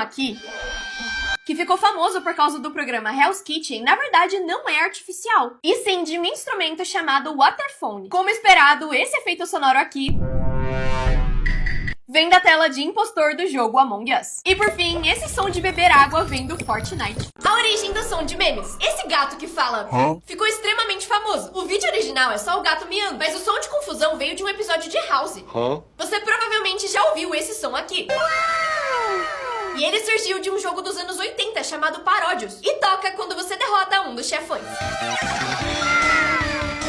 aqui, que ficou famoso por causa do programa Hell's Kitchen, na verdade não é artificial, e sim de um instrumento chamado Waterphone. Como esperado, esse efeito sonoro aqui vem da tela de impostor do jogo Among Us. E por fim, esse som de beber água vem do Fortnite. A origem do som de memes. Esse gato que fala ficou extremamente famoso. O vídeo original é só o gato miando, mas o som de confusão veio de um episódio de House. Você provavelmente já ouviu esse som aqui. E ele surgiu de um jogo dos anos 80 chamado Paródios, e toca quando você derrota um dos chefões.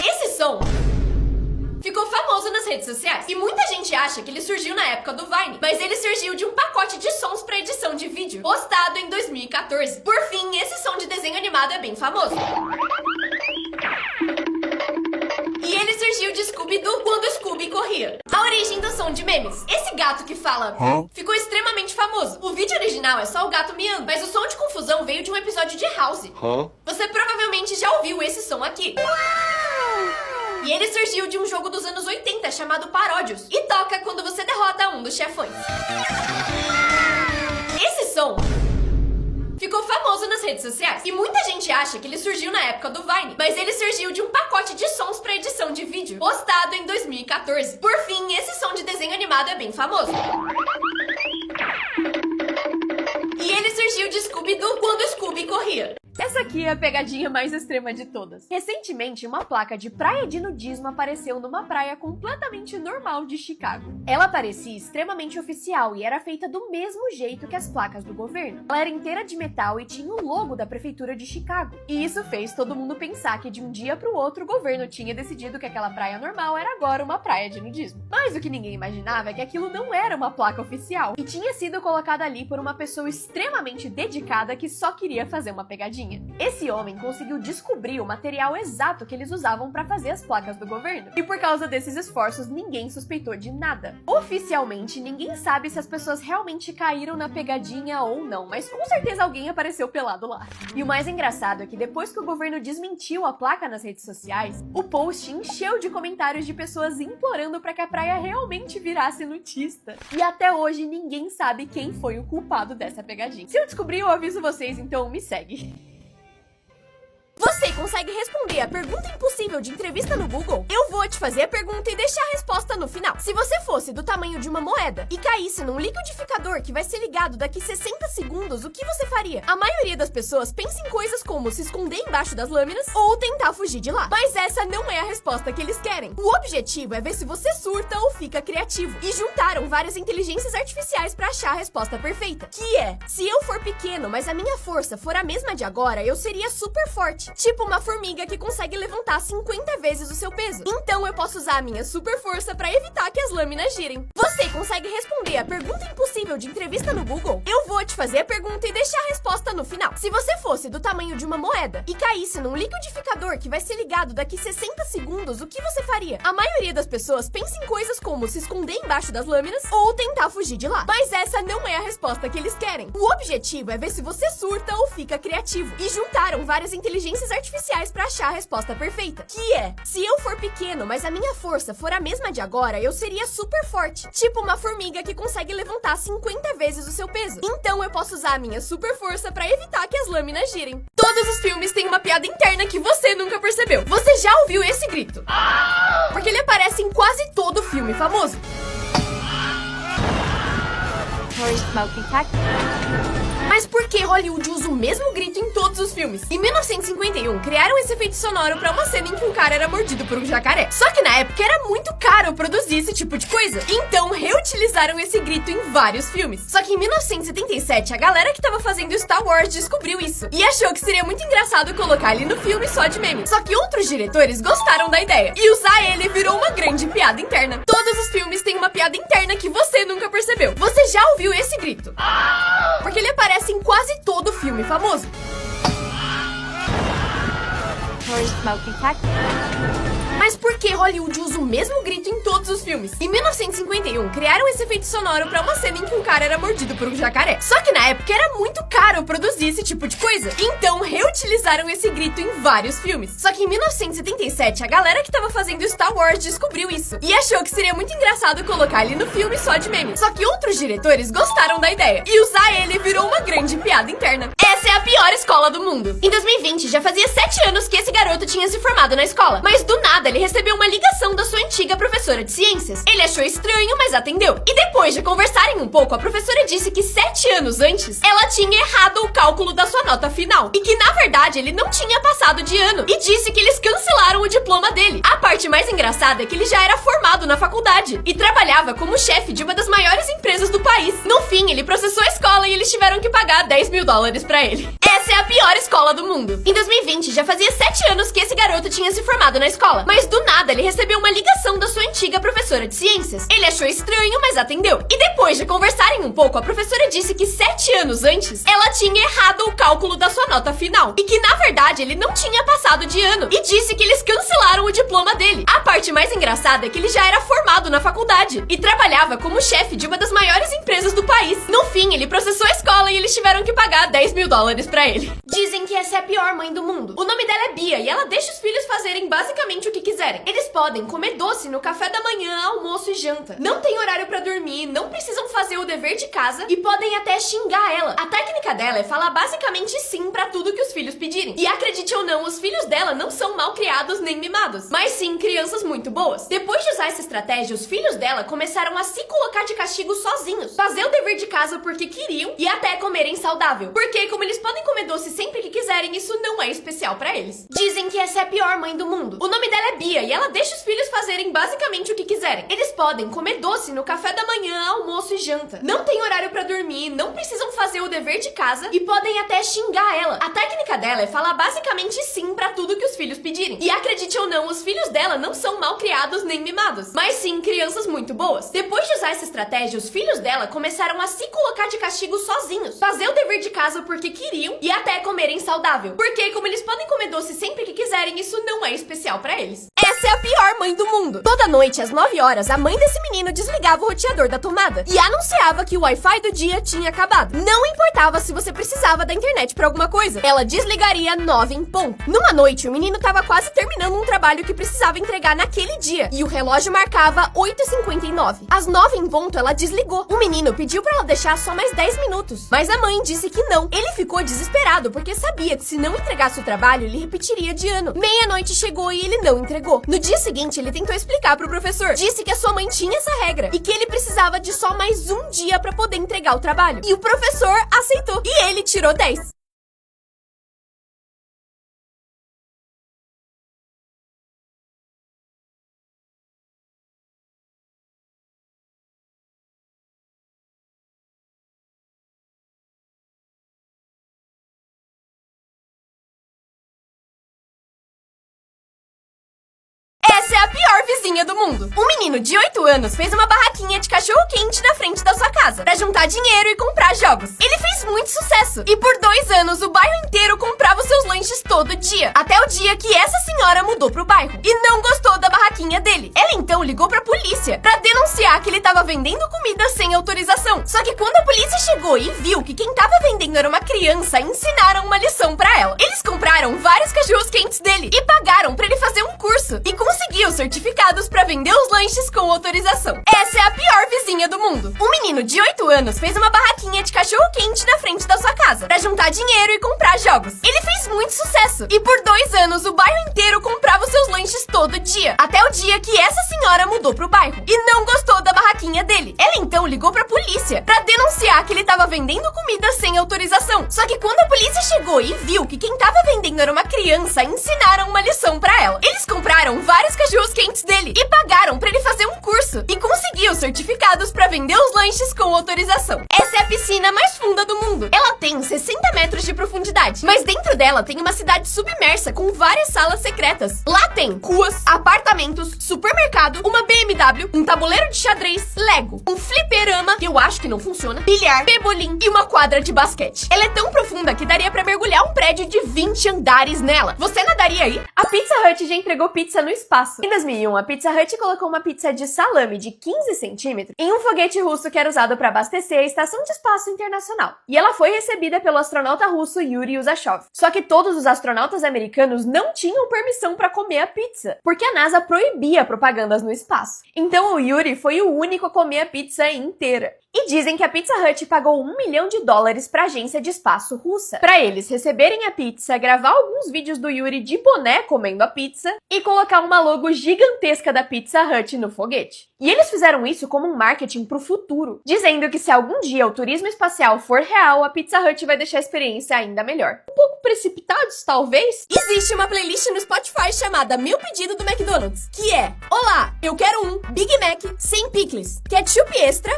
Esse som ficou famoso nas redes sociais, e muita gente acha que ele surgiu na época do Vine, mas ele surgiu de um pacote de sons para edição de vídeo, postado em 2014. Por fim, esse som de desenho animado é bem famoso. E ele surgiu de Scooby-Doo quando Scooby corria. A origem do som de memes. Esse gato que fala ficou extremamente famoso. O vídeo original é só o gato miando, mas o som de confusão veio de um episódio de House. Você provavelmente já ouviu esse som aqui. E ele surgiu de um jogo dos anos 80 chamado Paródios, e toca quando você derrota um dos chefões. Esse som ficou famoso nas redes sociais, e muita gente acha que ele surgiu na época do Vine, mas ele surgiu de um pacote de sons para edição de vídeo, postado em 2014. Por fim, esse som de desenho animado é bem famoso. E ele surgiu de Scooby-Doo quando Scooby corria. Essa aqui é a pegadinha mais extrema de todas. Recentemente, uma placa de praia de nudismo apareceu numa praia completamente normal de Chicago. Ela parecia extremamente oficial e era feita do mesmo jeito que as placas do governo. Ela era inteira de metal e tinha o logo da prefeitura de Chicago. E isso fez todo mundo pensar que de um dia para o outro o governo tinha decidido que aquela praia normal era agora uma praia de nudismo. Mas o que ninguém imaginava é que aquilo não era uma placa oficial e tinha sido colocada ali por uma pessoa extremamente dedicada que só queria fazer uma pegadinha. Esse homem conseguiu descobrir o material exato que eles usavam para fazer as placas do governo. E por causa desses esforços, ninguém suspeitou de nada. Oficialmente, ninguém sabe se as pessoas realmente caíram na pegadinha ou não, mas com certeza alguém apareceu pelado lá. E o mais engraçado é que depois que o governo desmentiu a placa nas redes sociais, o post encheu de comentários de pessoas implorando para que a praia realmente virasse nudista. E até hoje, ninguém sabe quem foi o culpado dessa pegadinha. Se eu descobrir, eu aviso vocês, então me segue. Você consegue responder a pergunta impossível de entrevista no Google? Eu vou te fazer a pergunta e deixar a resposta no final. Se você fosse do tamanho de uma moeda e caísse num liquidificador que vai ser ligado daqui 60 segundos, o que você faria? A maioria das pessoas pensa em coisas como se esconder embaixo das lâminas ou tentar fugir de lá. Mas essa não é a resposta que eles querem. O objetivo é ver se você surta ou fica criativo. E juntaram várias inteligências artificiais pra achar a resposta perfeita. Que é, se eu for pequeno, mas a minha força for a mesma de agora, eu seria super forte. Tipo uma formiga que consegue levantar 50 vezes o seu peso. Então eu posso usar a minha super força pra evitar que as lâminas girem. Você consegue responder a pergunta impossível de entrevista no Google? Eu vou te fazer a pergunta e deixar a resposta no final. Se você fosse do tamanho de uma moeda e caísse num liquidificador que vai ser ligado daqui 60 segundos, o que você faria? A maioria das pessoas pensa em coisas como se esconder embaixo das lâminas ou tentar fugir de lá. Mas essa não é a resposta que eles querem. O objetivo é ver se você surta ou fica criativo. E juntaram várias inteligências artificiais pra achar a resposta perfeita. Que é, se eu for pequeno, mas a minha força for a mesma de agora, eu seria super forte. Tipo uma formiga que consegue levantar 50 vezes o seu peso. Então eu posso usar a minha super força pra evitar que as lâminas girem. Todos os filmes têm uma piada interna que você nunca percebeu. Você já ouviu esse grito? Porque ele aparece em quase todo filme famoso. Mas por que Hollywood usa o mesmo grito em todos os filmes? Em 1951, criaram esse efeito sonoro pra uma cena em que um cara era mordido por um jacaré. Só que na época era muito caro produzir esse tipo de coisa. Então reutilizaram esse grito em vários filmes. Só que em 1977, a galera que tava fazendo Star Wars descobriu isso. E achou que seria muito engraçado colocar ele no filme só de meme. Só que outros diretores gostaram da ideia. E usar ele virou uma grande piada interna. Todos os filmes têm uma piada interna que você nunca percebeu. Você já ouviu esse grito? Porque ele aparece em quase todo filme famoso. Mas por que Hollywood usa o mesmo grito em todos os filmes? Em 1951, criaram esse efeito sonoro pra uma cena em que um cara era mordido por um jacaré. Só que na época era muito caro produzir esse tipo de coisa. Então reutilizaram esse grito em vários filmes. Só que em 1977, a galera que tava fazendo Star Wars descobriu isso. E achou que seria muito engraçado colocar ele no filme só de meme. Só que outros diretores gostaram da ideia. E usar ele virou uma piada interna. Essa é a pior escola do mundo. Em 2020, já fazia 7 anos que esse garoto tinha se formado na escola, mas do nada ele recebeu uma ligação da sua antiga professora de ciências. Ele achou estranho, mas atendeu. E depois de conversarem um pouco, a professora disse que 7 anos antes, ela tinha errado o cálculo da sua nota final. E que, na verdade, ele não tinha passado de ano. E disse que eles cancelaram o diploma dele. A parte mais engraçada é que ele já era formado na faculdade e trabalhava como chefe de uma das maiores empresas do país. No fim, ele processou a escola e eles tiveram que pagar $10 mil pra ele. Essa é a pior escola do mundo. Em 2020, já fazia 7 anos que esse garoto tinha se formado na escola, mas do nada ele recebeu uma ligação da sua antiga professora de ciências. Ele achou estranho, mas atendeu. E depois de conversarem um pouco, a professora disse que 7 anos antes, ela tinha errado o cálculo da sua nota final. E que, na verdade, ele não tinha passado de ano. E disse que eles cancelaram o diploma dele. A parte mais engraçada é que ele já era formado na faculdade e trabalhava como chefe de uma das maiores empresas do país. No fim, ele processou a escola e eles tiveram que pagar $10 mil pra ele. Dizem que essa é a pior mãe do mundo. O nome dela é Bia e ela deixa os filhos fazerem basicamente o que quiserem. Eles podem comer doce no café da manhã, almoço e janta. Não tem horário pra dormir, não precisam fazer o dever de casa e podem até xingar ela. A técnica dela é falar basicamente sim pra tudo que os filhos pedirem. E acredite ou não, os filhos dela não são mal criados nem mimados, mas sim crianças muito boas. Depois de usar essa estratégia, os filhos dela começaram a se colocar de castigo sozinhos, fazer o dever de casa porque queriam e até comerem saudável. Porque como eles podem comer doce sempre que quiserem, isso não é especial pra eles. Dizem que essa é a pior mãe do mundo. O nome dela é Bia e ela deixa os filhos fazerem basicamente o que quiserem. Eles podem comer doce no café da manhã, almoço e janta. Não tem horário pra dormir, não precisam fazer o dever de casa e podem até xingar ela. A técnica dela é falar basicamente sim pra tudo que os filhos pedirem. E acredite ou não, os filhos dela não são mal criados nem mimados, mas sim crianças muito boas. Depois de usar essa estratégia, os filhos dela começaram a se colocar de castigo sozinhos, fazer o dever de casa porque queriam e até comerem saudável. Porque como eles podem comer doce sempre que quiserem, isso não é especial pra eles. Essa é a pior mãe do mundo. Toda noite, às 9 horas, a mãe desse menino desligava o roteador da tomada e anunciava que o Wi-Fi do dia tinha acabado. Não importava se você precisava da internet pra alguma coisa, ela desligaria 9 em ponto. Numa noite, o menino tava quase terminando um trabalho que precisava entregar naquele dia e o relógio marcava 8h59. Às 9 em ponto, ela desligou. O menino pediu pra ela deixar só mais 10 minutos, mas a mãe disse que não. Ele ficou desesperado porque sabia que se não entregasse o trabalho, ele repetiria de ano. Meia-noite chegou e ele não entregou. No dia seguinte, ele tentou explicar pro professor. Disse que a sua mãe tinha essa regra e que ele precisava de só mais um dia pra poder entregar o trabalho. E o professor aceitou e ele tirou 10. Essa é a pior vizinha do mundo. Um menino de 8 anos fez uma barraquinha de cachorro-quente na frente da sua casa pra juntar dinheiro e comprar jogos. Ele fez muito sucesso e por 2 anos o bairro inteiro comprava os seus lanches todo dia. Até o dia que essa senhora mudou pro bairro e não gostou da barraquinha dele. Ela então ligou pra polícia pra denunciar que ele tava vendendo comida sem autorização. Só que quando a polícia chegou e viu que quem tava vendendo era uma criança, ensinaram uma lição pra ela. Eles compraram vários cachorros-quentes dele e pagaram pra ele fazer um curso e conseguiu certificados pra vender os lanches com autorização. Essa é a pior vizinha do mundo. Um menino de 8 anos fez uma barraquinha de cachorro-quente na frente da sua casa pra juntar dinheiro e comprar jogos. Ele fez muito sucesso e por 2 anos o bairro inteiro comprava os seus lanches todo dia. Até o dia que essa senhora mudou pro bairro e não gostou da barraquinha dele. Ela então ligou pra polícia pra denunciar que ele tava vendendo comida sem autorização. Só que quando a polícia chegou e viu que quem tava vendendo era uma criança, ensinaram uma lição pra ela. Eles compraram vários cachorros-quentes dele e pagaram pra ele fazer um curso e conseguiu certificados pra vender os lanches com autorização. Essa é a piscina mais funda do mundo. Ela tem 60 metros de profundidade, mas dentro dela tem uma cidade submersa com várias salas secretas. Lá tem ruas, apartamentos, supermercado, uma BMW, um tabuleiro de xadrez, Lego, um fliperama, que eu acho que não funciona, bilhar, pebolim e uma quadra de basquete. Ela é tão profunda que daria pra mergulhar um prédio de 20 andares nela. Você nadaria aí? A Pizza Hut já entregou pizza no espaço. Em 2001, a Pizza Hut colocou uma pizza de salame de 15 centímetros em um foguete russo que era usado para abastecer a Estação de Espaço Internacional. E ela foi recebida pelo astronauta russo Yuri Usachov. Só que que todos os astronautas americanos não tinham permissão para comer a pizza, porque a NASA proibia propagandas no espaço. Então o Yuri foi o único a comer a pizza inteira. E dizem que a Pizza Hut pagou $1 milhão para a agência de espaço russa, para eles receberem a pizza, gravar alguns vídeos do Yuri de boné comendo a pizza e colocar uma logo gigantesca da Pizza Hut no foguete. E eles fizeram isso como um marketing pro futuro, dizendo que se algum dia o turismo espacial for real, a Pizza Hut vai deixar a experiência ainda melhor. Um pouco precipitados, talvez? Existe uma playlist no Spotify chamada Meu Pedido do McDonald's, que é: olá, eu quero um Big Mac sem picles, ketchup extra,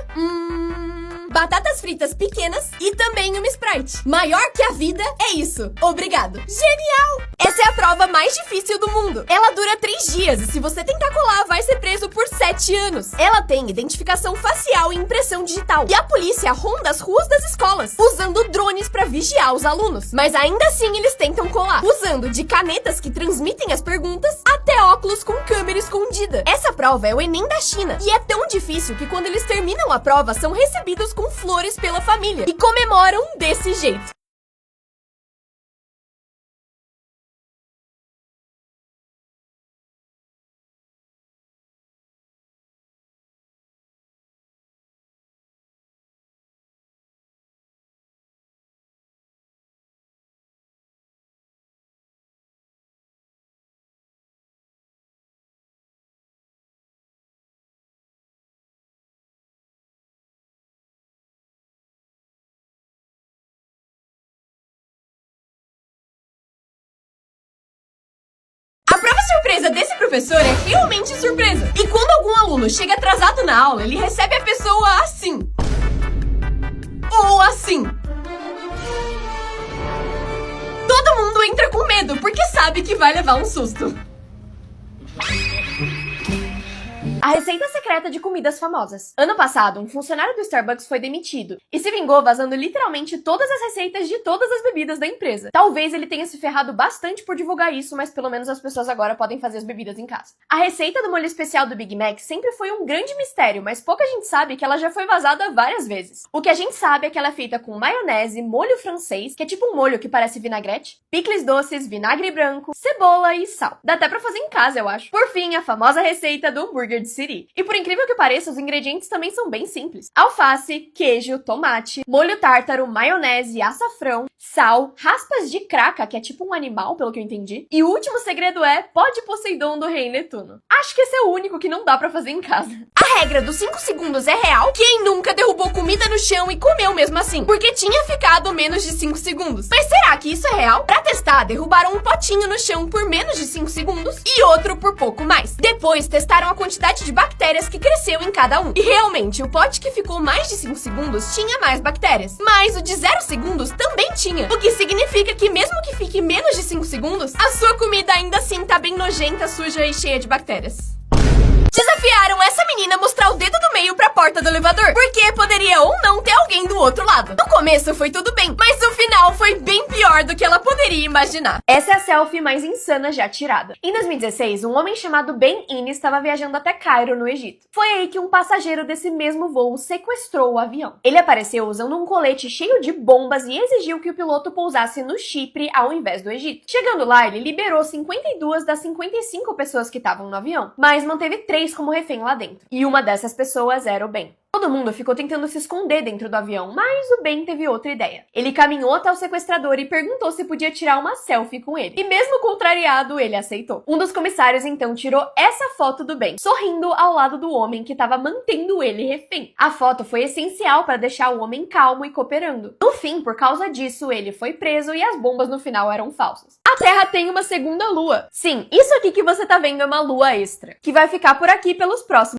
batatas fritas pequenas e também uma Sprite. Maior que a vida é isso. Obrigado. Genial! Essa é a prova mais difícil do mundo. Ela dura 3 dias e se você tentar colar, vai ser preso por 7 anos. Ela tem identificação facial e impressão digital. E a polícia ronda as ruas das escolas, usando drones pra vigiar os alunos. Mas ainda assim eles tentam colar, usando de canetas que transmitem as perguntas até óculos com câmera escondida. Essa prova é o Enem da China. E é tão difícil que quando eles terminam a prova, são recebidos com flores pela família e comemoram desse jeito. A prova surpresa desse professor é realmente surpresa. E quando algum aluno chega atrasado na aula, ele recebe a pessoa assim. Ou assim. Todo mundo entra com medo, porque sabe que vai levar um susto. A receita secreta de comidas famosas. Ano passado, um funcionário do Starbucks foi demitido e se vingou vazando literalmente todas as receitas de todas as bebidas da empresa. Talvez ele tenha se ferrado bastante por divulgar isso, mas pelo menos as pessoas agora podem fazer as bebidas em casa. A receita do molho especial do Big Mac sempre foi um grande mistério, mas pouca gente sabe que ela já foi vazada várias vezes. O que a gente sabe é que ela é feita com maionese, molho francês, que é tipo um molho que parece vinagrete, picles doces, vinagre branco, cebola e sal. Dá até pra fazer em casa, eu acho. Por fim, a famosa receita do hambúrguer de Siri. E por incrível que pareça, os ingredientes também são bem simples. Alface, queijo, tomate, molho tártaro, maionese, açafrão, sal, raspas de craca, que é tipo um animal, pelo que eu entendi. E o último segredo é pó de Poseidon do Rei Netuno. Acho que esse é o único que não dá pra fazer em casa. A regra dos 5 segundos é real? Quem nunca derrubou comida no chão e comeu mesmo assim? Porque tinha ficado menos de 5 segundos. Mas será que isso é real? Pra testar, derrubaram um potinho no chão por menos de 5 segundos e outro por pouco mais. Depois, testaram a quantidade de bactérias que cresceu em cada um. E realmente, o pote que ficou mais de 5 segundos tinha mais bactérias. Mas o de 0 segundos também tinha. O que significa que mesmo que fique menos de 5 segundos, a sua comida ainda assim tá bem nojenta, suja e cheia de bactérias. Desafiaram essa menina a mostrar o dedo do meio pra porta do elevador, porque poderia ou não ter alguém do outro lado. No começo foi tudo bem, mas no final foi bem pior do que ela poderia imaginar. Essa é a selfie mais insana já tirada. Em 2016, um homem chamado Ben Innes estava viajando até Cairo, no Egito. Foi aí que um passageiro desse mesmo voo sequestrou o avião. Ele apareceu usando um colete cheio de bombas e exigiu que o piloto pousasse no Chipre ao invés do Egito. Chegando lá, ele liberou 52 das 55 pessoas que estavam no avião, mas manteve 3 como refém lá dentro. E uma dessas pessoas era o Ben. Todo mundo ficou tentando se esconder dentro do avião, mas o Ben teve outra ideia. Ele caminhou até o sequestrador e perguntou se podia tirar uma selfie com ele. E mesmo contrariado, ele aceitou. Um dos comissários então tirou essa foto do Ben, sorrindo ao lado do homem que estava mantendo ele refém. A foto foi essencial para deixar o homem calmo e cooperando. No fim, por causa disso, ele foi preso e as bombas no final eram falsas. A Terra tem uma segunda lua. Sim, isso aqui que você tá vendo é uma lua extra, que vai ficar por aqui pelos próximos